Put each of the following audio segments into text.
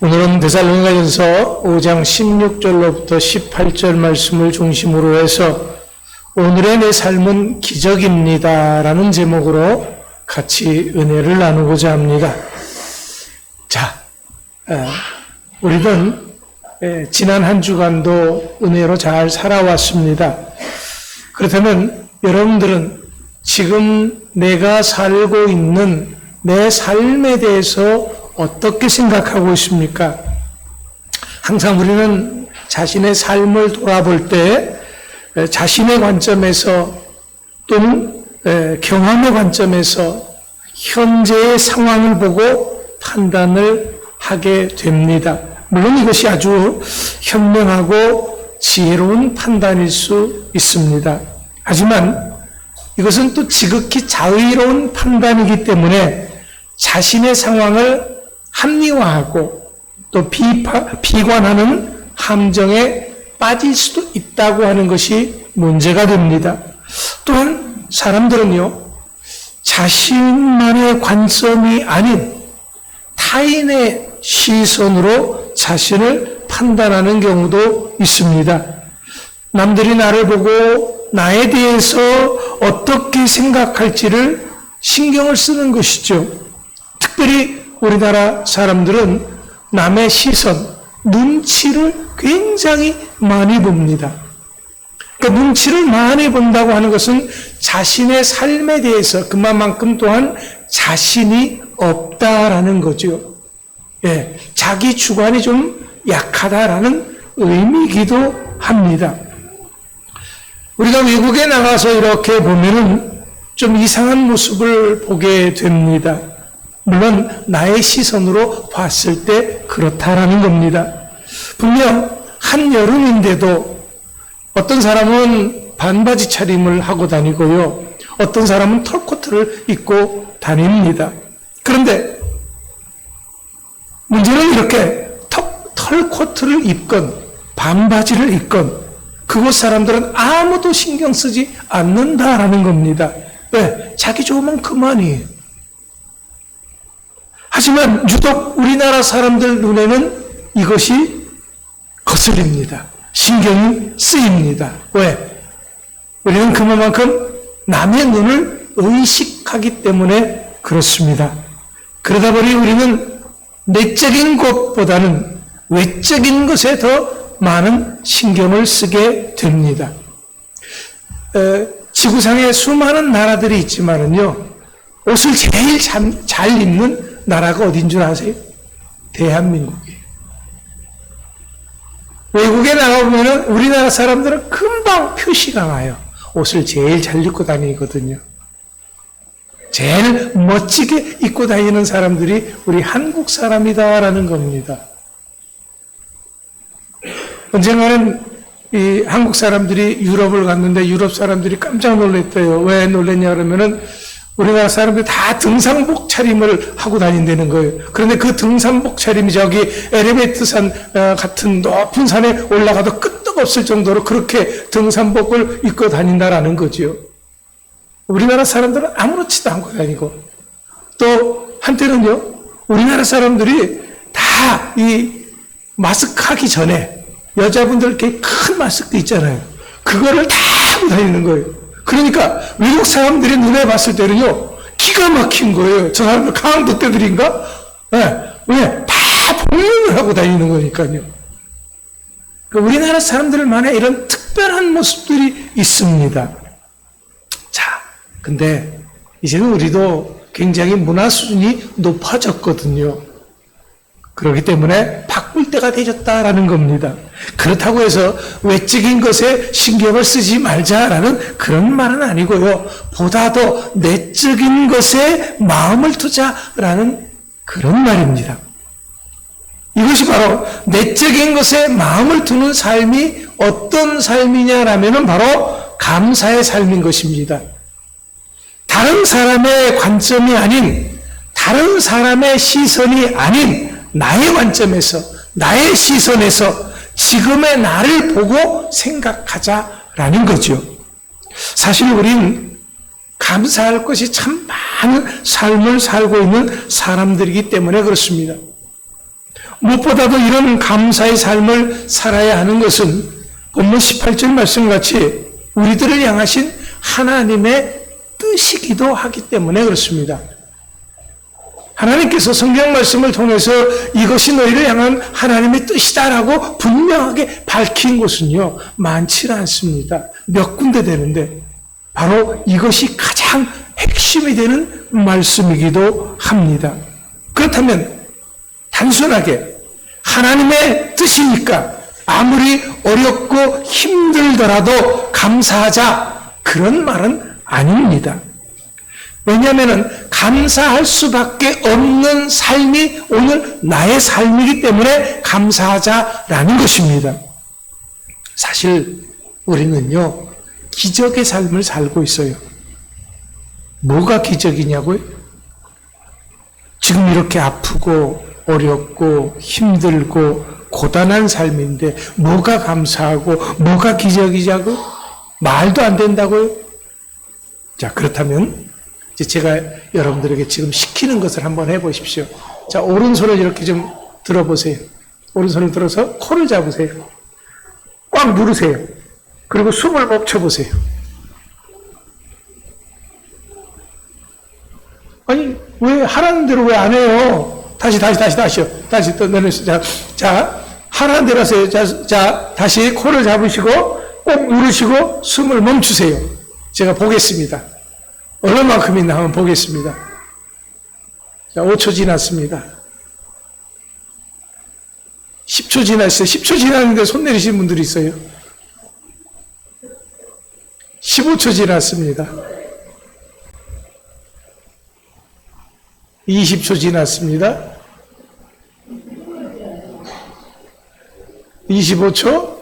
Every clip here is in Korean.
오늘은 데살로니가전서 5장 16절로부터 18절 말씀을 중심으로 해서 오늘의 내 삶은 기적입니다 라는 제목으로 같이 은혜를 나누고자 합니다. 자, 우리는 지난 한 주간도 은혜로 잘 살아왔습니다. 그렇다면 여러분들은 지금 내가 살고 있는 내 삶에 대해서 어떻게 생각하고 있습니까? 항상 우리는 자신의 삶을 돌아볼 때 자신의 관점에서 또는 경험의 관점에서 현재의 상황을 보고 판단을 하게 됩니다. 물론 이것이 아주 현명하고 지혜로운 판단일 수 있습니다. 하지만 이것은 또 지극히 자의로운 판단이기 때문에 자신의 상황을 합리화하고 또 비관하는 함정에 빠질 수도 있다고 하는 것이 문제가 됩니다. 또한 사람들은요, 자신만의 관점이 아닌 타인의 시선으로 자신을 판단하는 경우도 있습니다. 남들이 나를 보고 나에 대해서 어떻게 생각할지를 신경을 쓰는 것이죠. 특별히 우리나라 사람들은 남의 시선, 눈치를 굉장히 많이 봅니다. 그러니까 눈치를 많이 본다고 하는 것은 자신의 삶에 대해서 그만큼 또한 자신이 없다라는 거죠. 예, 자기 주관이 좀 약하다라는 의미이기도 합니다. 우리가 외국에 나가서 이렇게 보면은 좀 이상한 모습을 보게 됩니다. 물론 나의 시선으로 봤을 때 그렇다라는 겁니다. 분명 한여름인데도 어떤 사람은 반바지 차림을 하고 다니고요. 어떤 사람은 털코트를 입고 다닙니다. 그런데 문제는 이렇게 털코트를 입건 반바지를 입건 그곳 사람들은 아무도 신경 쓰지 않는다라는 겁니다. 왜? 자기 좋으면 그만이에요. 하지만 유독 우리나라 사람들 눈에는 이것이 거슬립니다. 신경이 쓰입니다. 왜? 우리는 그만큼 남의 눈을 의식하기 때문에 그렇습니다. 그러다 보니 우리는 내적인 것보다는 외적인 것에 더 많은 신경을 쓰게 됩니다. 지구상에 수많은 나라들이 있지만은요, 옷을 제일 잘 입는 나라가 어딘 줄 아세요? 대한민국이에요. 외국에 나가보면 우리나라 사람들은 금방 표시가 나요. 옷을 제일 잘 입고 다니거든요. 제일 멋지게 입고 다니는 사람들이 우리 한국 사람이다라는 겁니다. 언젠가는 이 한국 사람들이 유럽을 갔는데 유럽 사람들이 깜짝 놀랐대요. 왜 놀랐냐 그러면은 우리나라 사람들이 다 등산복 차림을 하고 다닌다는 거예요. 그런데 그 등산복 차림이 저기 에레베이트산 같은 높은 산에 올라가도 끄떡없을 정도로 그렇게 등산복을 입고 다닌다라는 거죠. 우리나라 사람들은 아무렇지도 않고 다니고 또 한때는요, 우리나라 사람들이 다 이 마스크 하기 전에 여자분들 이렇게 큰 마스크 있잖아요. 그거를 다 하고 다니는 거예요. 그러니까 외국 사람들이 눈에 봤을 때는요, 기가 막힌 거예요. 저 사람들 강원도 때들인가? 네. 왜? 다 복면을 하고 다니는 거니까요. 그러니까 우리나라 사람들만의 이런 특별한 모습들이 있습니다. 자, 근데 이제는 우리도 굉장히 문화 수준이 높아졌거든요. 그렇기 때문에 바꿀 때가 되었다라는 겁니다. 그렇다고 해서 외적인 것에 신경을 쓰지 말자라는 그런 말은 아니고요. 보다 더 내적인 것에 마음을 두자라는 그런 말입니다. 이것이 바로 내적인 것에 마음을 두는 삶이 어떤 삶이냐라면 바로 감사의 삶인 것입니다. 다른 사람의 관점이 아닌, 다른 사람의 시선이 아닌 나의 관점에서, 나의 시선에서 지금의 나를 보고 생각하자라는 거죠. 사실 우린 감사할 것이 참 많은 삶을 살고 있는 사람들이기 때문에 그렇습니다. 무엇보다도 이런 감사의 삶을 살아야 하는 것은 본문 18절 말씀같이 우리들을 향하신 하나님의 뜻이기도 하기 때문에 그렇습니다. 하나님께서 성경 말씀을 통해서 이것이 너희를 향한 하나님의 뜻이다라고 분명하게 밝힌 곳은요, 많지는 않습니다. 몇 군데 되는데 바로 이것이 가장 핵심이 되는 말씀이기도 합니다. 그렇다면 단순하게 하나님의 뜻이니까 아무리 어렵고 힘들더라도 감사하자, 그런 말은 아닙니다. 왜냐하면 감사할 수밖에 없는 삶이 오늘 나의 삶이기 때문에 감사하자라는 것입니다. 사실 우리는요, 기적의 삶을 살고 있어요. 뭐가 기적이냐고요? 지금 이렇게 아프고 어렵고 힘들고 고단한 삶인데 뭐가 감사하고 뭐가 기적이자고? 말도 안 된다고요? 자, 그렇다면 이제 제가 여러분들에게 지금 시키는 것을 한번 해보십시오. 자, 오른손을 이렇게 좀 들어보세요. 오른손을 들어서 코를 잡으세요. 꽉 누르세요. 그리고 숨을 멈춰보세요. 아니, 왜 하라는 대로 왜 안 해요? 다시요. 다시 또 내려주세요. 자, 하라는 대로 하세요. 자, 다시 코를 잡으시고 꼭 누르시고 숨을 멈추세요. 제가 보겠습니다. 얼마만큼 있나 한번 보겠습니다. 자, 5초 지났습니다. 10초 지났어요. 10초 지났는데 손 내리신 분들이 있어요. 15초 지났습니다. 20초 지났습니다. 25초,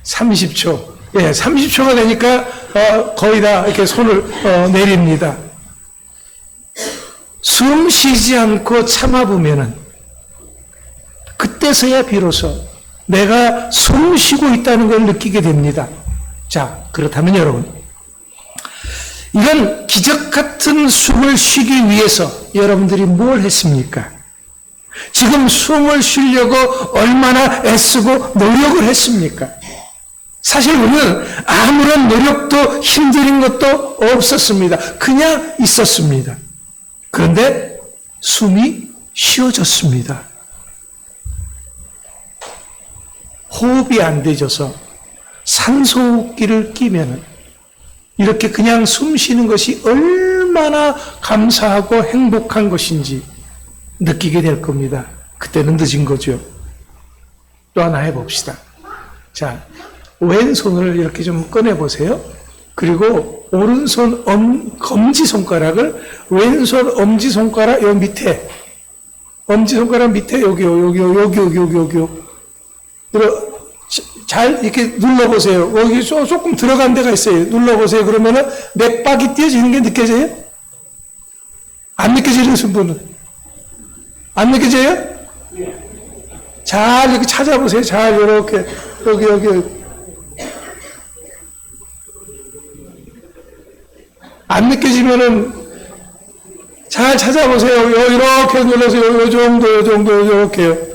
30초. 예, 30초가 되니까 거의 다 이렇게 손을 내립니다. 숨 쉬지 않고 참아보면은 그때서야 비로소 내가 숨 쉬고 있다는 걸 느끼게 됩니다. 자, 그렇다면 여러분, 이런 기적 같은 숨을 쉬기 위해서 여러분들이 뭘 했습니까? 지금 숨을 쉬려고 얼마나 애쓰고 노력을 했습니까? 사실 우리는 아무런 노력도 힘든 것도 없었습니다. 그냥 있었습니다. 그런데 숨이 쉬어졌습니다. 호흡이 안 되져서 산소호흡기를 끼면은 이렇게 그냥 숨 쉬는 것이 얼마나 감사하고 행복한 것인지 느끼게 될 겁니다. 그때는 늦은 거죠. 또 하나 해봅시다. 자, 왼손을 이렇게 좀 꺼내보세요. 그리고 오른손 검지손가락을 왼손 엄지손가락 요 밑에, 엄지손가락 밑에 여기요. 잘 이렇게 눌러보세요. 여기 조금 들어간 데가 있어요. 눌러보세요. 그러면은 맥박이 띄어지는 게 느껴져요? 안 느껴지는 분은? 안 느껴져요? 잘 이렇게 찾아보세요. 잘 이렇게 여기 안 느껴지면은 잘 찾아보세요. 이렇게 눌러서 요 정도 이렇게요.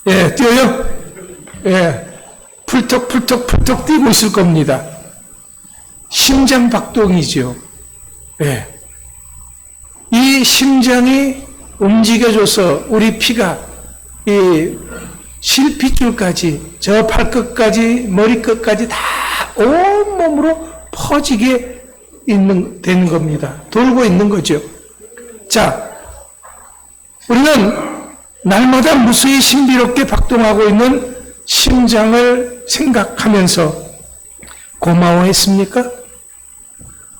예, 뛰어요? 예. 풀떡 뛰고 있을 겁니다. 심장 박동이죠. 예. 이 심장이 움직여줘서 우리 피가 이 실핏줄까지, 저 발끝까지, 머리끝까지 다 온몸으로 퍼지게 되는 겁니다. 돌고 있는 거죠. 자, 우리는 날마다 무수히 신비롭게 박동하고 있는 심장을 생각하면서 고마워했습니까?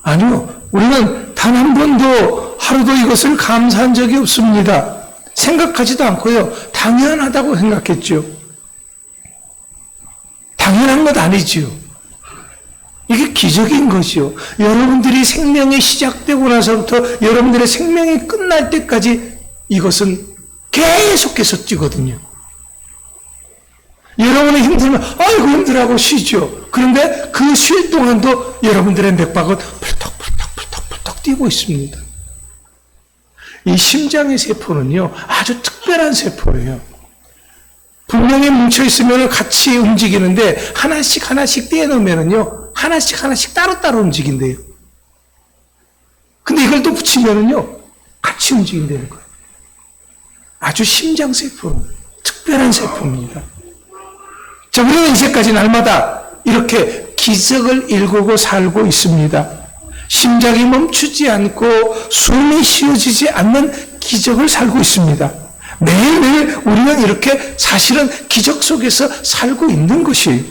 아니요. 우리는 단 한 번도 하루도 이것을 감사한 적이 없습니다. 생각하지도 않고요. 당연하다고 생각했죠. 당연한 것 아니지요. 이게 기적인 것이요. 여러분들이 생명이 시작되고 나서부터 여러분들의 생명이 끝날 때까지 이것은 계속해서 뛰거든요. 여러분이 힘들면 아이고 힘들하고 쉬죠. 그런데 그 쉴 동안도 여러분들의 맥박은 풀떡 뛰고 있습니다. 이 심장의 세포는요, 아주 특별한 세포예요. 분명히 뭉쳐있으면 같이 움직이는데, 하나씩 떼어놓으면요, 하나씩 따로따로 움직인대요. 근데 이걸 또 붙이면요, 같이 움직인다는 거예요. 아주 심장세포는 특별한 세포입니다. 자, 우리는 이제까지 날마다 이렇게 기적을 일구고 살고 있습니다. 심장이 멈추지 않고 숨이 쉬어지지 않는 기적을 살고 있습니다. 매일매일 우리는 이렇게 사실은 기적 속에서 살고 있는 것이에요.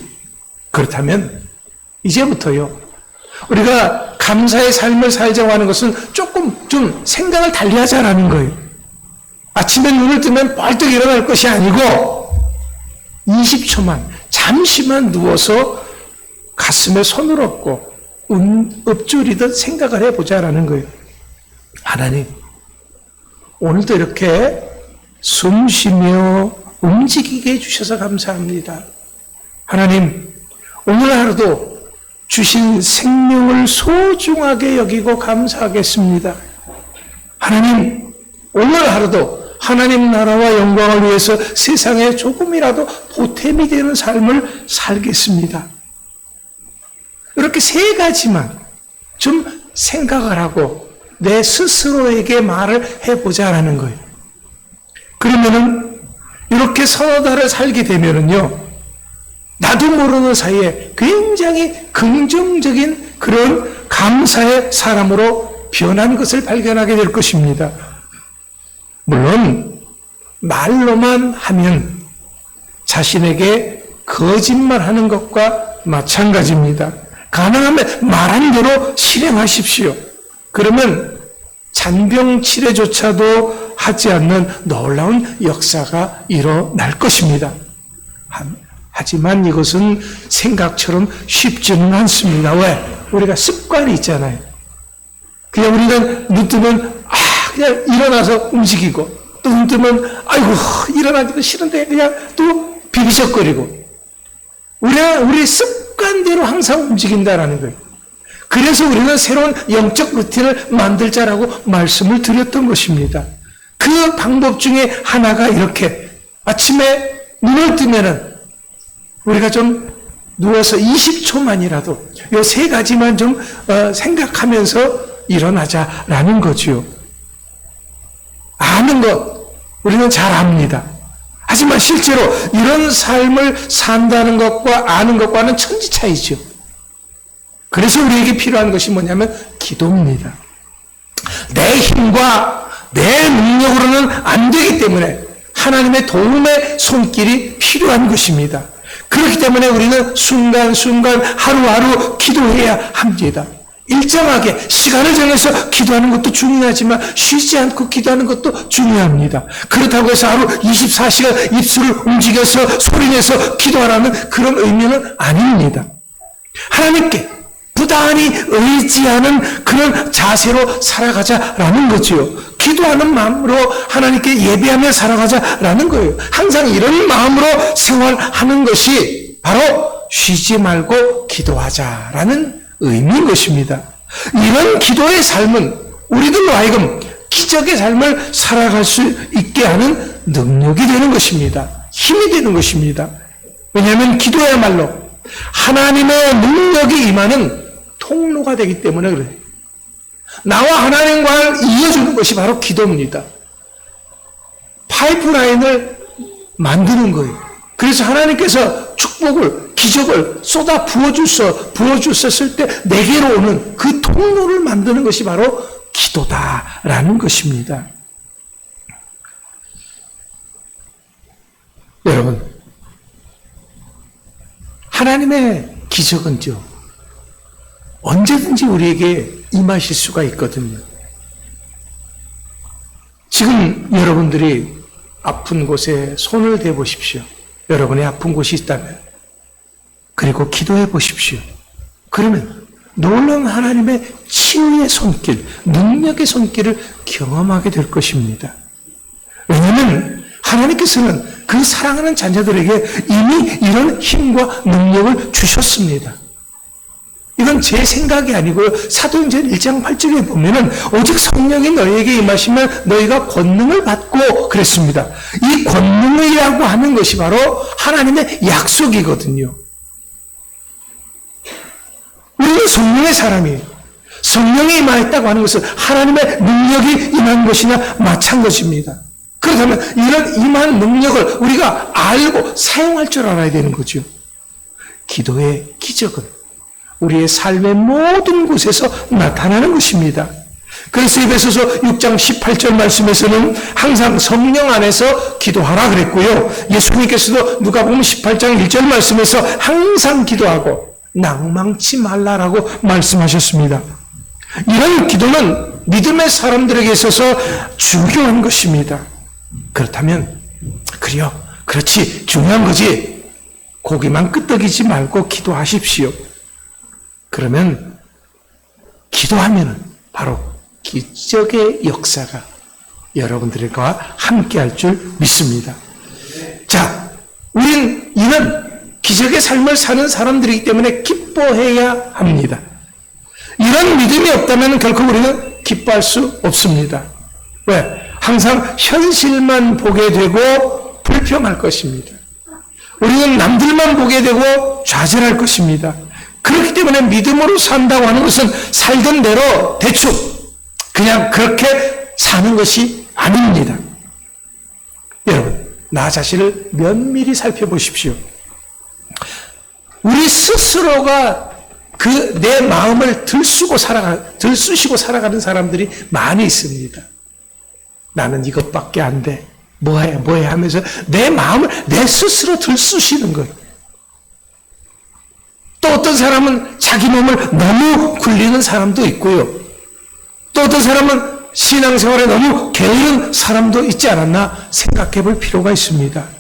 그렇다면 이제부터요, 우리가 감사의 삶을 살자고 하는 것은 조금 좀 생각을 달리하자라는 거예요. 아침에 눈을 뜨면 벌떡 일어날 것이 아니고 20초만 잠시만 누워서 가슴에 손을 얹고 읊조리듯 생각을 해보자라는 거예요. 하나님, 오늘도 이렇게 숨 쉬며 움직이게 해주셔서 감사합니다. 하나님, 오늘 하루도 주신 생명을 소중하게 여기고 감사하겠습니다. 하나님, 오늘 하루도 하나님 나라와 영광을 위해서 세상에 조금이라도 보탬이 되는 삶을 살겠습니다. 이렇게 세 가지만 좀 생각을 하고 내 스스로에게 말을 해보자라는 거예요. 그러면은 이렇게 서너 달을 살게 되면은요, 나도 모르는 사이에 굉장히 긍정적인 그런 감사의 사람으로 변한 것을 발견하게 될 것입니다. 물론 말로만 하면 자신에게 거짓말하는 것과 마찬가지입니다. 가능하면 말한 대로 실행하십시오. 그러면 잔병 치레조차도 하지 않는 놀라운 역사가 일어날 것입니다. 하지만 이것은 생각처럼 쉽지는 않습니다. 왜? 우리가 습관이 있잖아요. 그냥 우리는 눈 뜨면 그냥 일어나서 움직이고, 또 눈 뜨면 아이고 일어나기도 싫은데 그냥 또 비비적거리고, 우리 습관대로 항상 움직인다라는 거예요. 그래서 우리는 새로운 영적 루틴을 만들자라고 말씀을 드렸던 것입니다. 그 방법 중에 하나가 이렇게 아침에 눈을 뜨면은 우리가 좀 누워서 20초만이라도 이 세 가지만 좀 생각하면서 일어나자라는 거지요. 아는 것 우리는 잘 압니다. 하지만 실제로 이런 삶을 산다는 것과 아는 것과는 천지 차이죠. 그래서 우리에게 필요한 것이 뭐냐면 기도입니다. 내 힘과 내 능력으로는 안 되기 때문에 하나님의 도움의 손길이 필요한 것입니다. 그렇기 때문에 우리는 순간순간 하루하루 기도해야 합니다. 일정하게 시간을 정해서 기도하는 것도 중요하지만 쉬지 않고 기도하는 것도 중요합니다. 그렇다고 해서 하루 24시간 입술을 움직여서 소리내서 기도하라는 그런 의미는 아닙니다. 하나님께 부단히 의지하는 그런 자세로 살아가자라는 거지요. 기도하는 마음으로 하나님께 예배하며 살아가자라는 거예요. 항상 이런 마음으로 생활하는 것이 바로 쉬지 말고 기도하자라는 의미인 것입니다. 이런 기도의 삶은 우리들로 하여금 기적의 삶을 살아갈 수 있게 하는 능력이 되는 것입니다. 힘이 되는 것입니다. 왜냐하면 기도야말로 하나님의 능력이 임하는 통로가 되기 때문에 그래요. 나와 하나님과를 이어주는 것이 바로 기도입니다. 파이프라인을 만드는 거예요. 그래서 하나님께서 축복을, 기적을 쏟아 부어주셨을 때 내게로 오는 그 통로를 만드는 것이 바로 기도다라는 것입니다. 여러분, 하나님의 기적은요, 언제든지 우리에게 임하실 수가 있거든요. 지금 여러분들이 아픈 곳에 손을 대보십시오. 여러분의 아픈 곳이 있다면. 그리고 기도해 보십시오. 그러면 놀라운 하나님의 치유의 손길, 능력의 손길을 경험하게 될 것입니다. 왜냐하면 하나님께서는 그 사랑하는 자녀들에게 이미 이런 힘과 능력을 주셨습니다. 이건 제 생각이 아니고요. 사도행전 1장 8절에 보면은 오직 성령이 너희에게 임하시면 너희가 권능을 받고 그랬습니다. 이 권능이라고 하는 것이 바로 하나님의 약속이거든요. 우리는 성령의 사람이에요. 성령이 임하였다고 하는 것은 하나님의 능력이 임한 것이나 마찬가지입니다. 그렇다면 이런 임한 능력을 우리가 알고 사용할 줄 알아야 되는 거죠. 기도의 기적은 우리의 삶의 모든 곳에서 나타나는 것입니다. 그래서 에베소서 6장 18절 말씀에서는 항상 성령 안에서 기도하라 그랬고요. 예수님께서도 누가복음 18장 1절 말씀에서 항상 기도하고 낭망치 말라라고 말씀하셨습니다. 이런 기도는 믿음의 사람들에게 있어서 중요한 것입니다. 그렇다면 그래요. 그렇지. 중요한 거지. 고기만 끄떡이지 말고 기도하십시오. 그러면 기도하면 바로 기적의 역사가 여러분들과 함께할 줄 믿습니다. 자, 우린 이는 기적의 삶을 사는 사람들이기 때문에 기뻐해야 합니다. 이런 믿음이 없다면 결코 우리는 기뻐할 수 없습니다. 왜? 항상 현실만 보게 되고 불평할 것입니다. 우리는 남들만 보게 되고 좌절할 것입니다. 그렇기 때문에 믿음으로 산다고 하는 것은 살던 대로 대충 그냥 그렇게 사는 것이 아닙니다. 여러분, 나 자신을 면밀히 살펴보십시오. 우리 스스로가 그 내 마음을 들쑤시고 살아가는 사람들이 많이 있습니다. 나는 이것밖에 안 돼. 뭐해 하면서 내 마음을 내 스스로 들쑤시는 거예요. 또 어떤 사람은 자기 몸을 너무 굴리는 사람도 있고요. 또 어떤 사람은 신앙생활에 너무 게으른 사람도 있지 않았나 생각해 볼 필요가 있습니다.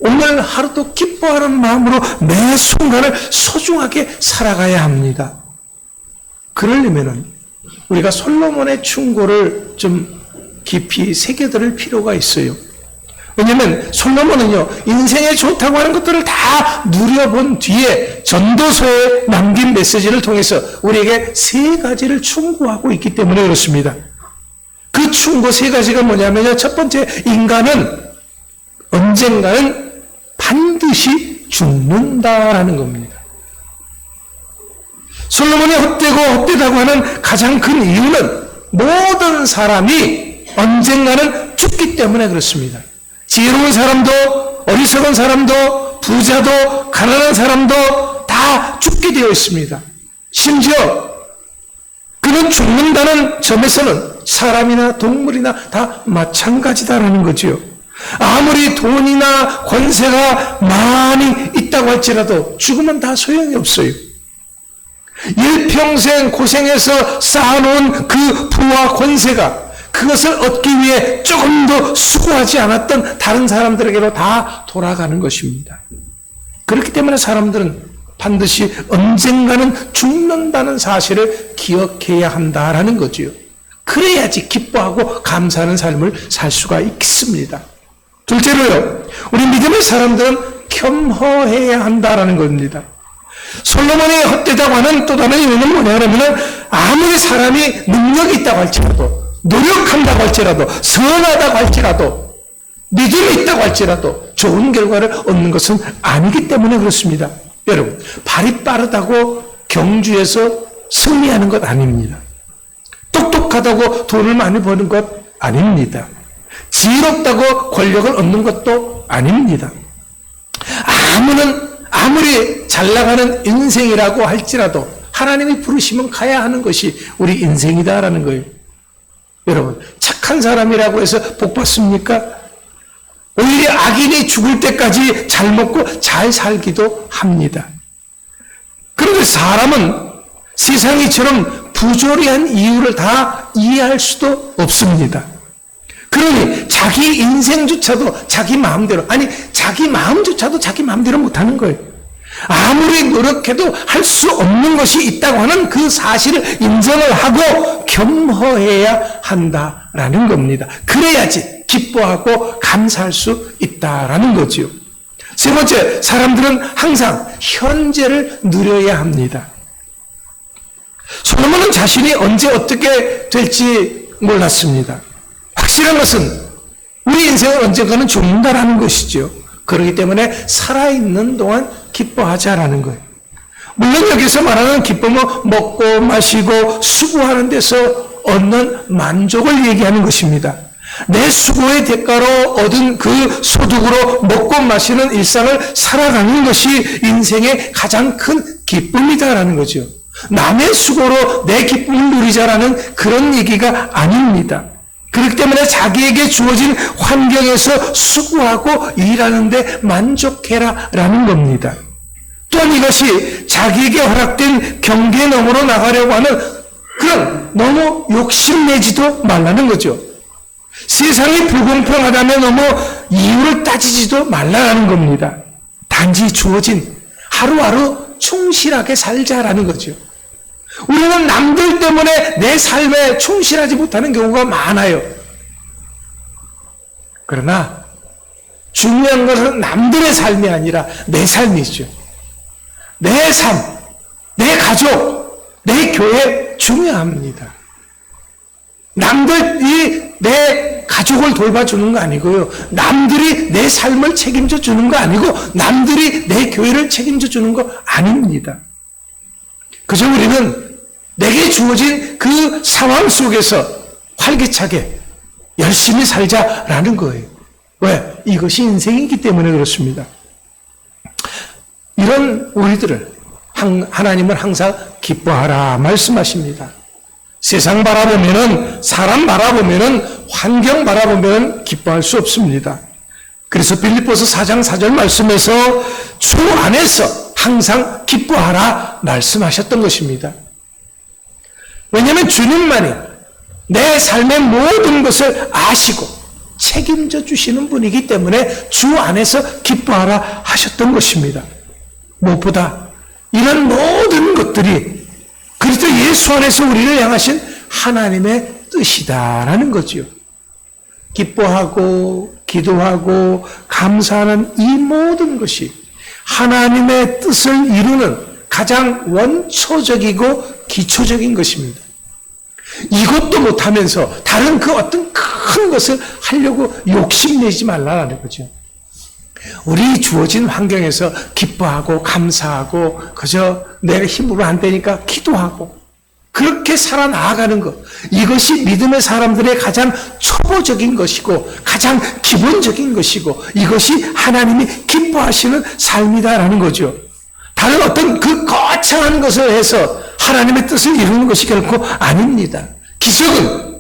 오늘 하루도 기뻐하는 마음으로 매 순간을 소중하게 살아가야 합니다. 그러려면 우리가 솔로몬의 충고를 좀 깊이 새겨들을 필요가 있어요. 왜냐하면 솔로몬은요, 인생에 좋다고 하는 것들을 다 누려본 뒤에 전도서에 남긴 메시지를 통해서 우리에게 세 가지를 충고하고 있기 때문에 그렇습니다. 그 충고 세 가지가 뭐냐면요, 첫 번째, 인간은 언젠가는 반드시 죽는다라는 겁니다. 솔로몬이 헛되다고 하는 가장 큰 이유는 모든 사람이 언젠가는 죽기 때문에 그렇습니다. 지혜로운 사람도 어리석은 사람도 부자도 가난한 사람도 다 죽게 되어 있습니다. 심지어 그는 죽는다는 점에서는 사람이나 동물이나 다 마찬가지다라는 거지요. 아무리 돈이나 권세가 많이 있다고 할지라도 죽으면 다 소용이 없어요. 일평생 고생해서 쌓아놓은 그 부와 권세가 그것을 얻기 위해 조금 더 수고하지 않았던 다른 사람들에게로 다 돌아가는 것입니다. 그렇기 때문에 사람들은 반드시 언젠가는 죽는다는 사실을 기억해야 한다라는 거지요. 그래야지 기뻐하고 감사하는 삶을 살 수가 있습니다. 둘째로요, 우리 믿음의 사람들은 겸허해야 한다라는 겁니다. 솔로몬이 헛되다고 하는 또 다른 이유는 뭐냐면 아무리 사람이 능력이 있다고 할지라도 노력한다고 할지라도 선하다고 할지라도 믿음이 있다고 할지라도 좋은 결과를 얻는 것은 아니기 때문에 그렇습니다. 여러분, 발이 빠르다고 경주에서 승리하는 것 아닙니다. 똑똑하다고 돈을 많이 버는 것 아닙니다. 지혜롭다고 권력을 얻는 것도 아닙니다. 아무리 잘 나가는 인생이라고 할지라도 하나님이 부르시면 가야 하는 것이 우리 인생이다라는 거예요. 여러분, 착한 사람이라고 해서 복 받습니까? 오히려 악인이 죽을 때까지 잘 먹고 잘 살기도 합니다. 그런데 사람은 세상이처럼 부조리한 이유를 다 이해할 수도 없습니다. 그러니 자기 인생조차도 자기 마음대로, 자기 마음조차도 자기 마음대로 못하는 거예요. 아무리 노력해도 할 수 없는 것이 있다고 하는 그 사실을 인정을 하고 겸허해야 한다라는 겁니다. 그래야지 기뻐하고 감사할 수 있다라는 거지요. 세 번째, 사람들은 항상 현재를 누려야 합니다. 솔로몬은 자신이 언제 어떻게 될지 몰랐습니다. 확실한 것은 우리 인생은 언젠가는 죽는다라는 것이죠. 그렇기 때문에 살아있는 동안 기뻐하자라는 거예요. 물론 여기서 말하는 기쁨은 먹고 마시고 수고하는 데서 얻는 만족을 얘기하는 것입니다. 내 수고의 대가로 얻은 그 소득으로 먹고 마시는 일상을 살아가는 것이 인생의 가장 큰 기쁨이다라는 거죠. 남의 수고로 내 기쁨을 누리자라는 그런 얘기가 아닙니다. 그렇기 때문에 자기에게 주어진 환경에서 수고하고 일하는데 만족해라라는 겁니다. 또한 이것이 자기에게 허락된 경계 너머로 나가려고 하는 그런 너무 욕심내지도 말라는 거죠. 세상이 불공평하다며 너무 이유를 따지지도 말라는 겁니다. 단지 주어진 하루하루 충실하게 살자라는 거죠. 우리는 남들 때문에 내 삶에 충실하지 못하는 경우가 많아요. 그러나 중요한 것은 남들의 삶이 아니라 내 삶이죠. 내 삶, 내 가족, 내 교회 중요합니다. 남들이 내 가족을 돌봐주는 거 아니고요. 남들이 내 삶을 책임져 주는 거 아니고 남들이 내 교회를 책임져 주는 거 아닙니다. 그저 우리는 내게 주어진 그 상황 속에서 활기차게 열심히 살자라는 거예요. 왜? 이것이 인생이기 때문에 그렇습니다. 이런 우리들을 하나님은 항상 기뻐하라 말씀하십니다. 세상 바라보면은, 사람 바라보면은, 환경 바라보면 기뻐할 수 없습니다. 그래서 빌립보서 4장 4절 말씀에서 주 안에서 항상 기뻐하라 말씀하셨던 것입니다. 왜냐하면 주님만이 내 삶의 모든 것을 아시고 책임져 주시는 분이기 때문에 주 안에서 기뻐하라 하셨던 것입니다. 무엇보다 이런 모든 것들이 그리스도 예수 안에서 우리를 향하신 하나님의 뜻이다라는 거지요. 기뻐하고 기도하고 감사하는 이 모든 것이 하나님의 뜻을 이루는 가장 원초적이고 기초적인 것입니다. 이것도 못하면서 다른 그 어떤 큰 것을 하려고 욕심내지 말라는 거죠. 우리 주어진 환경에서 기뻐하고 감사하고 그저 내 힘으로 안 되니까 기도하고 그렇게 살아나가는 것, 이것이 믿음의 사람들의 가장 초보적인 것이고 가장 기본적인 것이고 이것이 하나님이 기뻐하시는 삶이다라는 거죠. 다른 어떤 그 거창한 것을 해서 하나님의 뜻을 이루는 것이 결코 아닙니다. 기적은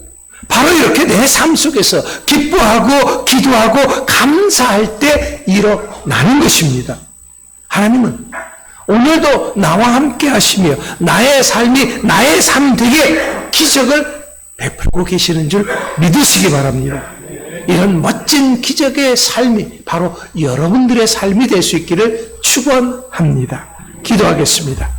바로 이렇게 내 삶 속에서 기뻐하고 기도하고 감사할 때 일어나는 것입니다. 하나님은 오늘도 나와 함께 하시며 나의 삶이 나의 삶 되게 기적을 베풀고 계시는 줄 믿으시기 바랍니다. 이런 멋진 기적의 삶이 바로 여러분들의 삶이 될 수 있기를 축원합니다. 기도하겠습니다.